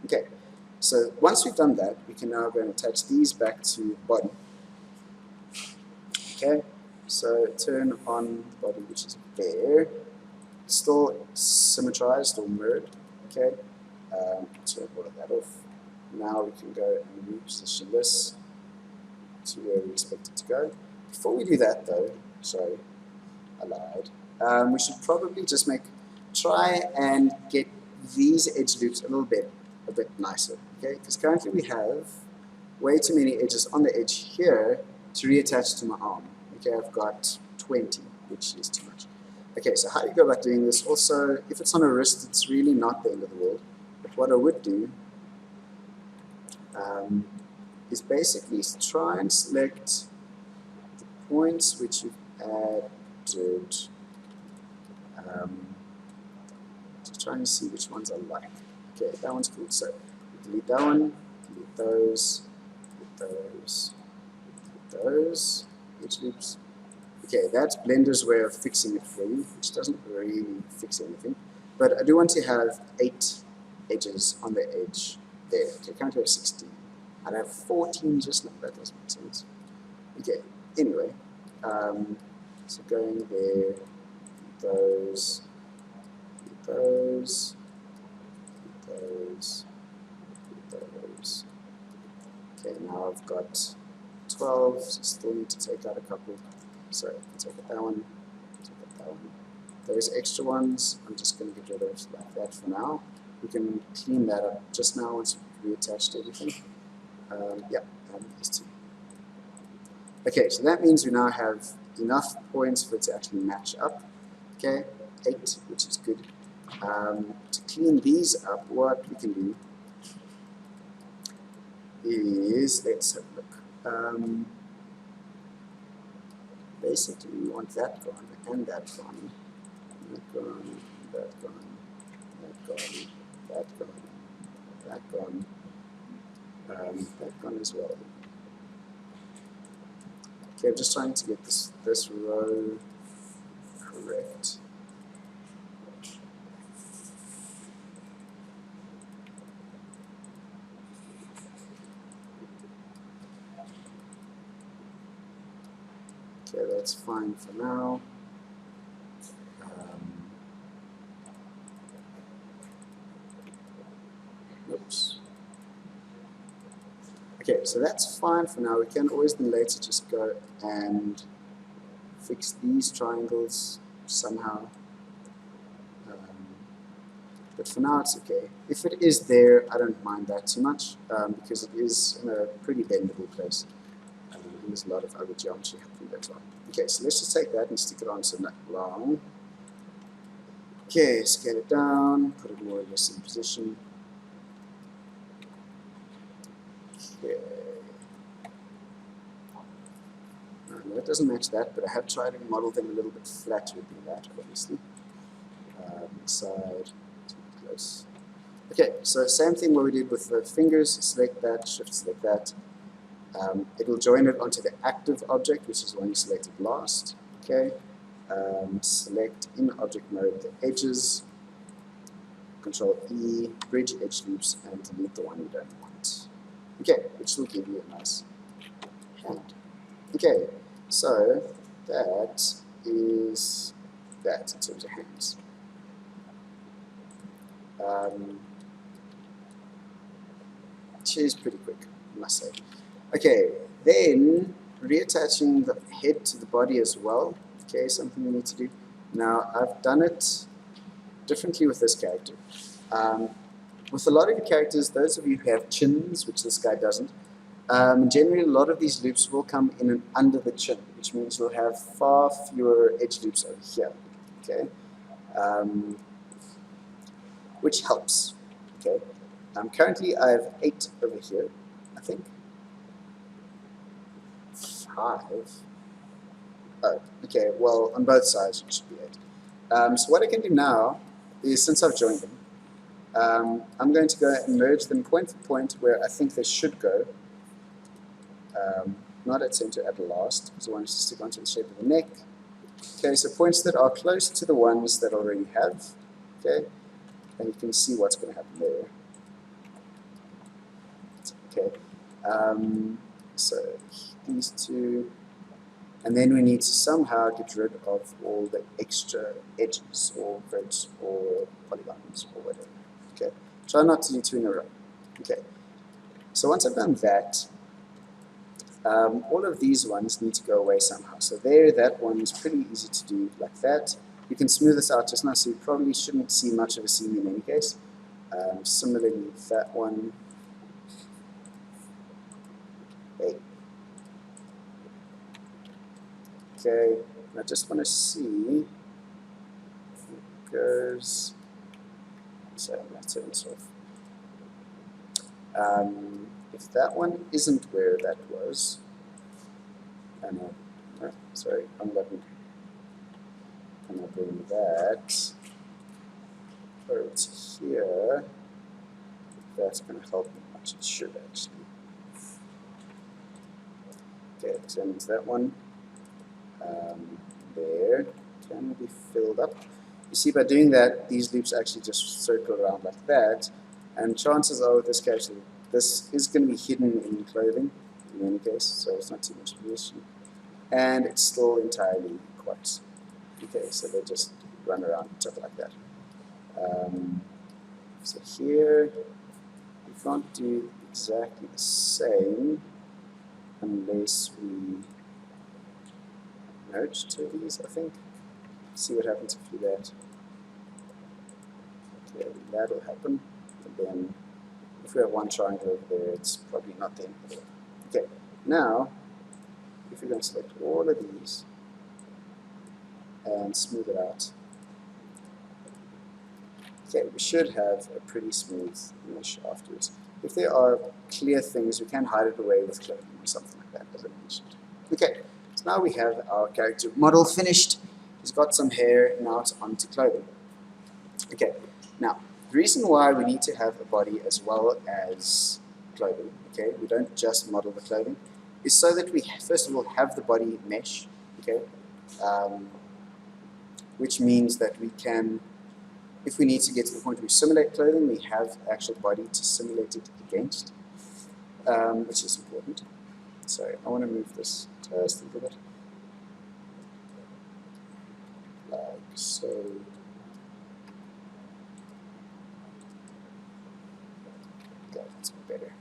Okay, so once we've done that, we can now go and attach these back to the body. Okay, so turn on the body, which is there. Still symmetrized or mirrored. Okay, turn all of that off. Now we can go and reposition this to where we expect it to go. Before we do that though, sorry, I lied. We should probably just try and get these edge loops a bit nicer, okay? Because currently we have way too many edges on the edge here to reattach to my arm. Okay, I've got 20, which is too much. Okay, so how do you go about doing this? Also, if it's on a wrist, it's really not the end of the world. But what I would do is basically try and select the points which you've added. Just trying to see which ones I like. Okay, that one's cool. So delete that one, delete those, those, edge loops. Okay, that's Blender's way of fixing it for you, which doesn't really fix anything. But I do want to have 8 edges on the edge there. Okay, currently I have 16. I'd have 14 just like that, doesn't make sense. Okay, anyway, so going there, those, those. Okay, now I've got 12, so still need to take out a couple. So I can take out that one, take out that one. Those extra ones, I'm just going to get rid of like that for now. We can clean that up just now once we've reattached everything. Yeah, and these two. Okay, so that means we now have enough points for it to actually match up. Okay, 8, which is good. To clean these up, what we can do is, let's have a look. Basically, we want that gone, and that gone, that gone, that gone, that gone, that gone, that gone, that gone as well. Okay, I'm just trying to get this row correct. Okay, that's fine for now. Oops. Okay, so that's fine for now. We can always then later just go and fix these triangles somehow. But for now it's okay. If it is there, I don't mind that too much because it is in a pretty bendable place. And there's a lot of other geometry happening there as well. Okay, so let's just take that and stick it on so not long. Okay, scale it down, put it more or less in position. Okay. No, that doesn't match that, but I have tried to model them a little bit flatter than that, obviously. Side, too close. Okay, so same thing what we did with the fingers. Select that, shift select that. It will join it onto the active object, which is the one you selected last. Okay. Select in object mode the edges. Control E, bridge edge loops, and delete the one you don't want. Okay, which will give you a nice hand. Okay, so that is that in terms of hands. She's pretty quick, I must say. Okay, then reattaching the head to the body as well. Okay, something we need to do. Now, I've done it differently with this character. With a lot of your characters, those of you who have chins, which this guy doesn't, generally a lot of these loops will come in and under the chin, which means you'll have far fewer edge loops over here. Okay, which helps. Okay, currently I have 8 over here, I think. 5. Oh, okay, well, on both sides it should be 8. So what I can do now is, since I've joined them, I'm going to go and merge them point for point where I think they should go. not at center, at last, because I want it to stick onto the shape of the neck. Okay, so points that are close to the ones that already have, okay, and you can see what's going to happen there. Okay, so these two, and then we need to somehow get rid of all the extra edges or grids or polygons or whatever. Okay, try not to do two in a row. Okay, so once I've done that, all of these ones need to go away somehow. So there, that one is pretty easy to do like that. You can smooth this out just now, so you probably shouldn't see much of a seam in any case. Similarly, that one. Hey. Okay, I just want to see if it goes. So I'm going to turn this off. If that one isn't where that was, sorry, wrong button. I'm going to bring that over to here. That's going to help me much. It should actually. Okay, so that means that one there can be filled up. You see, by doing that, these loops actually just circle around like that, and chances are with this case, this is going to be hidden in clothing in any case, so it's not too much of an issue. And it's still entirely quite okay, so they just run around and stuff like that. So here, we can't do exactly the same unless we merge two of these, I think. See what happens if we do that. Okay, that'll happen. And then if we have one triangle over there, it's probably not the end of the world. Okay, now if we're going to select all of these and smooth it out, okay, we should have a pretty smooth mesh afterwards. If there are clear things, we can hide it away with clothing or something like that, as I mentioned. Okay, so now we have our character model finished. He's got some hair, now it's onto clothing. Okay, now the reason why we need to have a body as well as clothing, okay, we don't just model the clothing, is so that we first of all have the body mesh, okay, which means that we can, if we need to get to the point where we simulate clothing, we have actual body to simulate it against, which is important. So I want to move this just a little bit, like so. Okay, that's better.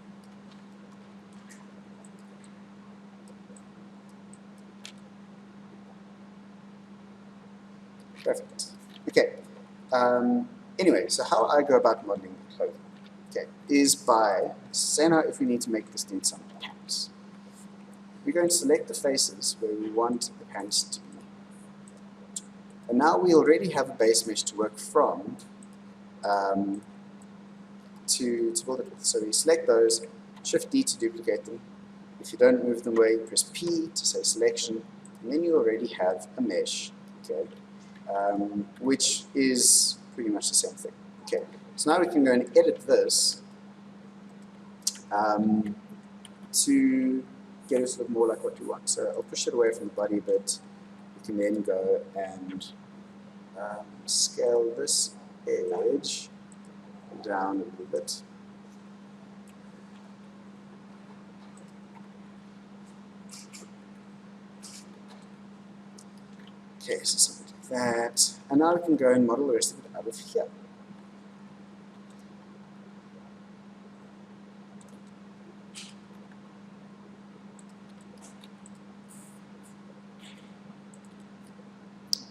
Perfect. Okay. Anyway, so how I go about modeling clothing, okay, is by saying if we need to make this dude some pants. We're going to select the faces where we want the pants to be. And now we already have a base mesh to work from to build it with. So we select those, Shift D to duplicate them. If you don't move them away, press P to say selection, and then you already have a mesh, okay, which is pretty much the same thing. Okay, so now we can go and edit this to get us to look more like what we want. So I'll push it away from the body a bit. We can then go and scale this edge down a little bit. Okay, so something like that. And now we can go and model the rest of it out of here.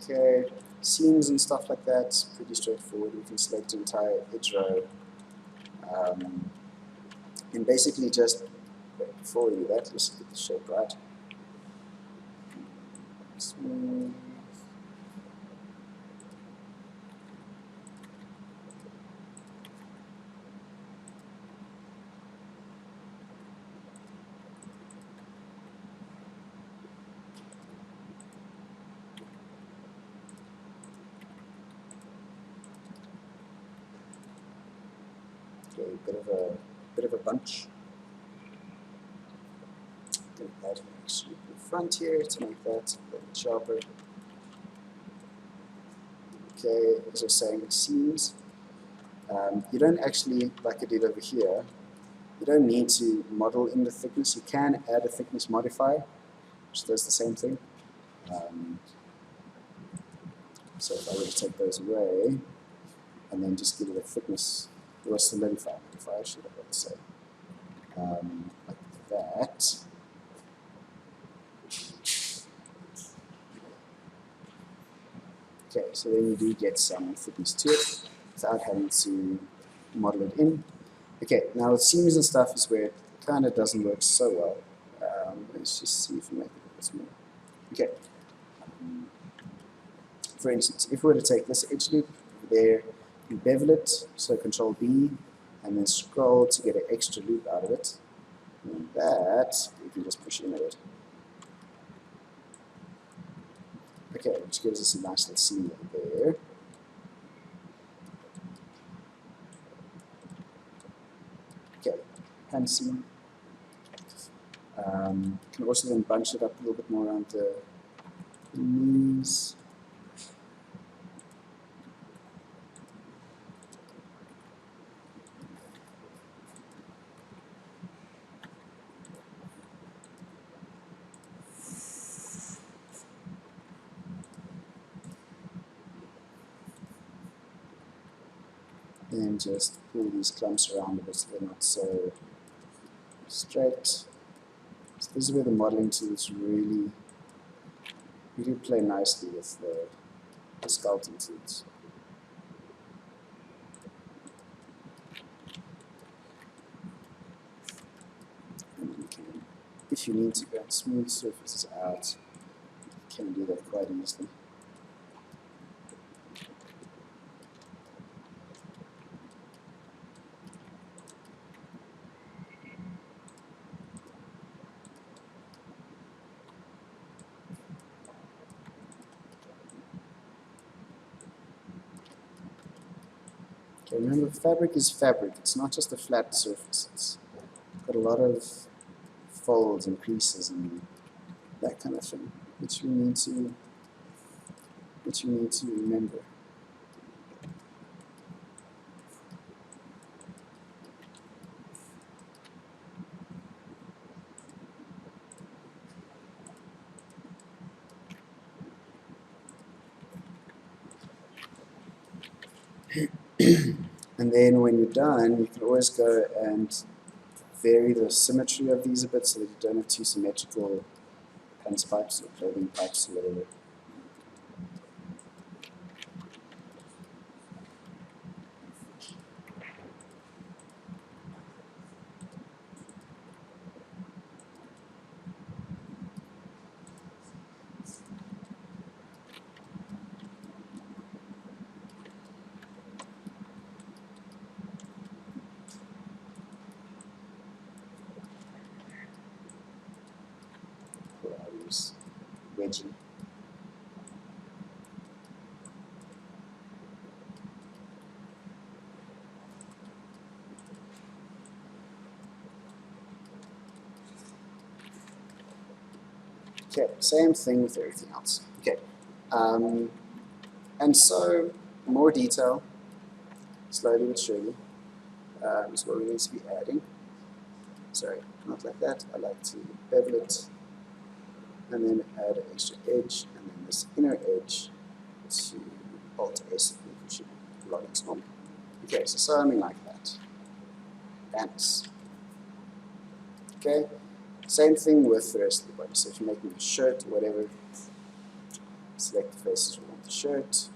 Okay, seams and stuff like that, pretty straightforward. We can select the entire edge row. And basically just, before we do that, let's get the shape right. Smooth. Okay, bit of a bunch. going to add an extra loop in front here to make that a little sharper. Okay, as I was saying, the seams. You don't actually, like I did over here, you don't need to model in the thickness. You can add a thickness modifier, which does the same thing. So if I were to take those away, and then just give it a thickness, or a solidify modifier, should I better say, like that. Okay, so then you do get some thickness to it without having to model it in. Okay, now with seams and stuff is where it kind of doesn't work so well. Let's just see if we make it a bit more. Okay. For instance, if we were to take this edge loop there, you bevel it, so Control B, and then scroll to get an extra loop out of it. And that, you can just push in a bit. Okay, which gives us a nice little seam there. Okay, hand seam. Can also then bunch it up a little bit more around the knees. And just pull these clumps around a bit so they're not so straight. So this is where the modeling tools really play nicely with the sculpting tools. And you can, if you need to go and smooth surfaces out, you can do that quite easily. Okay, remember, fabric is fabric. It's not just a flat surface. It's got a lot of folds and creases and that kind of thing, which you need to remember. And then when you're done, you can always go and vary the symmetry of these a bit so that you don't have two symmetrical pants pipes or clothing pipes or whatever. Wedging. Okay, same thing with everything else. Okay, and so more detail, slowly but surely, is what we need to be adding. Sorry, not like that. I like to bevel it, and then add an extra edge, and then this inner edge to Alt S, which should be logging small. Okay, so something like that. Pants. Okay, same thing with the rest of the body. So if you're making a shirt or whatever, select the faces we want the shirt.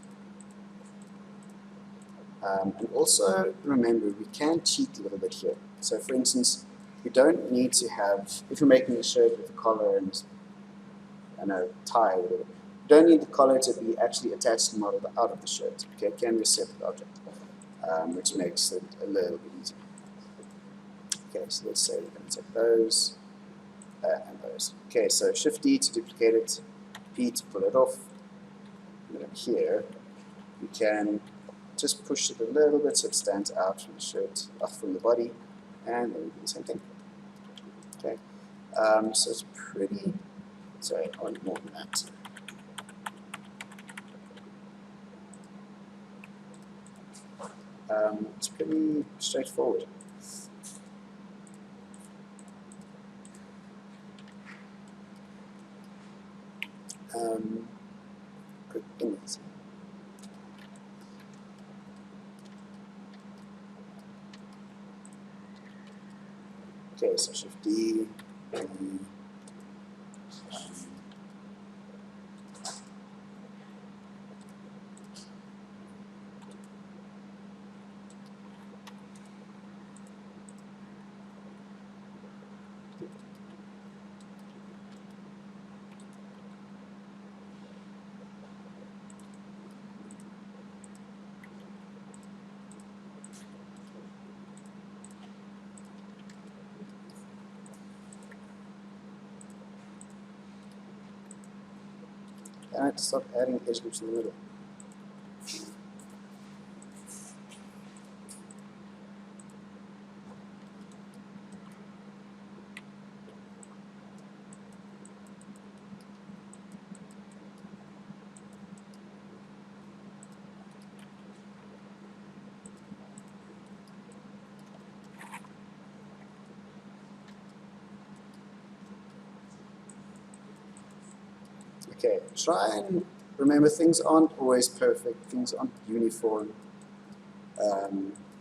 And also remember, we can cheat a little bit here. So for instance, you don't need to have, if you're making a shirt with a collar and a tie or whatever, you don't need the collar to be actually attached and modeled out of the shirt. Okay, it can be a separate object, which makes it a little bit easier. Okay, so let's say we're going to take those and those. Okay, so Shift D to duplicate it, P to pull it off. And then here, we can just push it a little bit so it stands out from the shirt, from the body, and then we do the same thing. Okay, So it's pretty, sorry, I want more than that. It's pretty straightforward. Quick image. Okay, so Shift D, and stop adding edge loops in the middle. Okay, try and remember things aren't always perfect, things aren't uniform.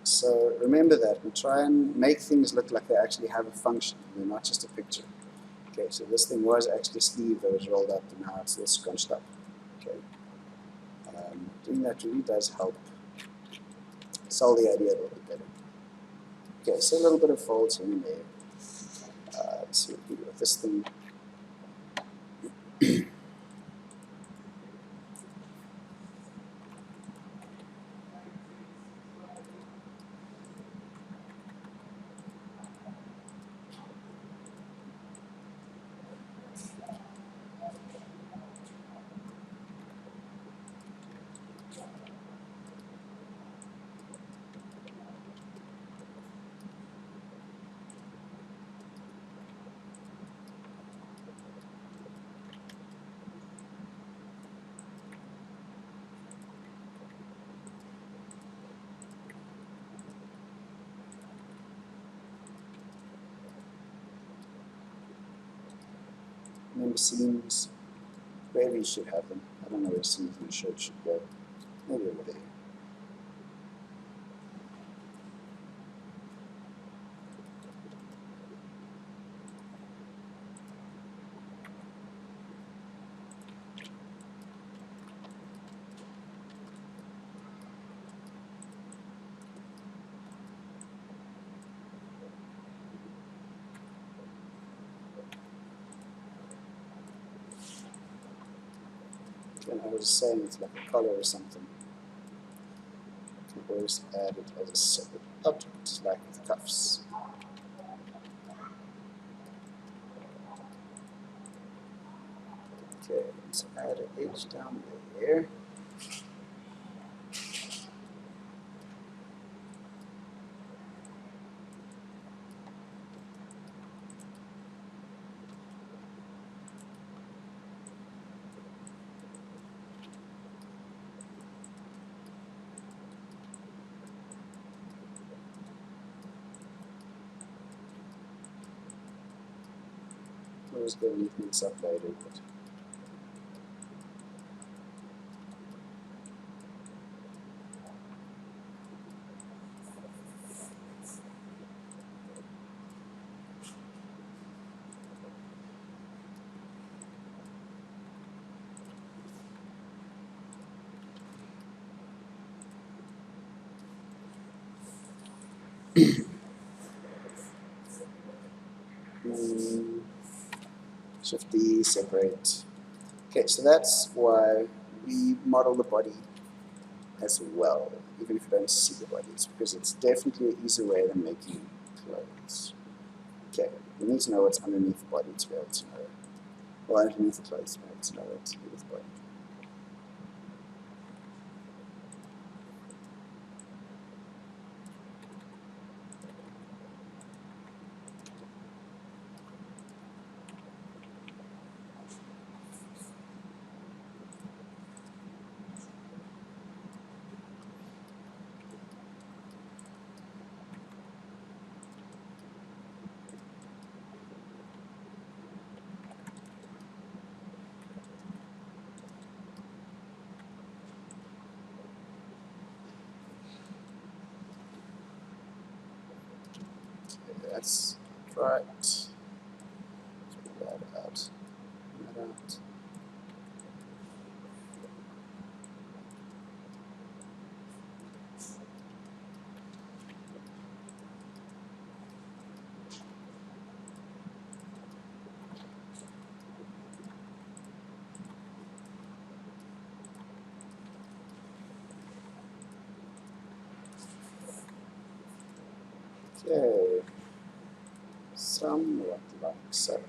So remember that and try and make things look like they actually have a function, they're not just a picture. Okay, so this thing was actually a sleeve that was rolled up and now it's all scrunched up. Okay, doing that really does help sell the idea a little bit better. Okay, so a little bit of folds here and there. Let's see what we do with this thing. Remember seams, wherever you should have them. I don't know where seams in the shirt should go. Maybe over there. And I was saying it's like a collar or something. You can always add it as a separate object, like with cuffs. Okay, let's add an edge down there. I was going to leave things up later, but Shift D, separate. Okay, so that's why we model the body as well, even if you don't see the body. It's because it's definitely an easier way than making clothes. Okay, we need to know what's underneath the body to be able to know. Well, underneath the clothes to be able to know what to do with the body. That's right. Let's put that out. That out. Okay, somewhat like so.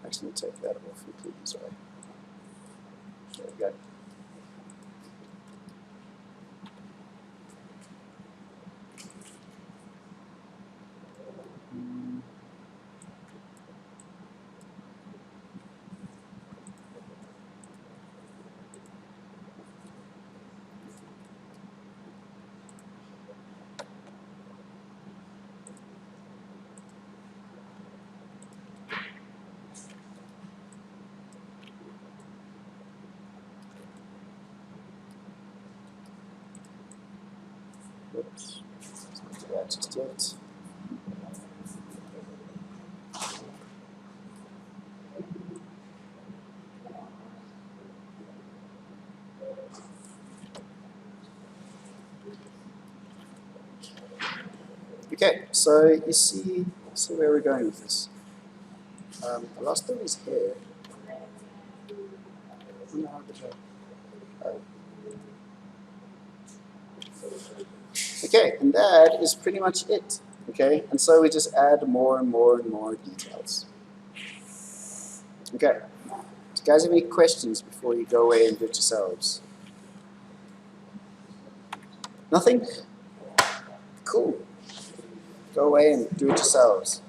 Actually, take that off completely, sorry. There we go. Oops, let's not do that just yet. Okay, so you see where we're going with this. I lost all his hair. I wonder how to oh. Okay, and that is pretty much it. Okay, and so we just add more and more and more details. Okay, do you guys have any questions before you go away and do it yourselves? Nothing? Cool. Go away and do it yourselves.